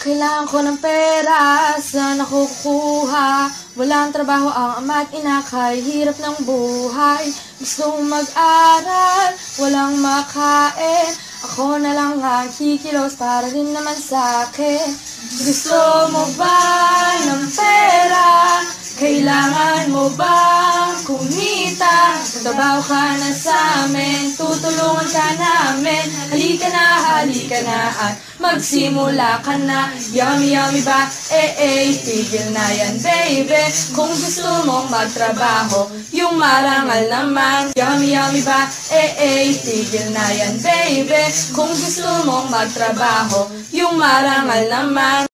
Kailangan ko ng pera, saan ako kukuha? Walang trabaho ang ama't ina, kay hirap ng buhay. Gustong mag-aral, walang makain. Ako na lang ang kikilos para din naman sa'kin. Gusto mo ba ng pera? Kailangan mo bang kumita? Trabaho ka na sa'min, tutulungan ka namin. Halika na at magsimula ka na. Yummy, yummy ba? Tigil na yan, baby. Kung gusto mong magtrabaho, yung marangal naman. Yummy, yummy ba? Tigil na yan, baby. Kung gusto mong magtrabaho, yung marangal naman.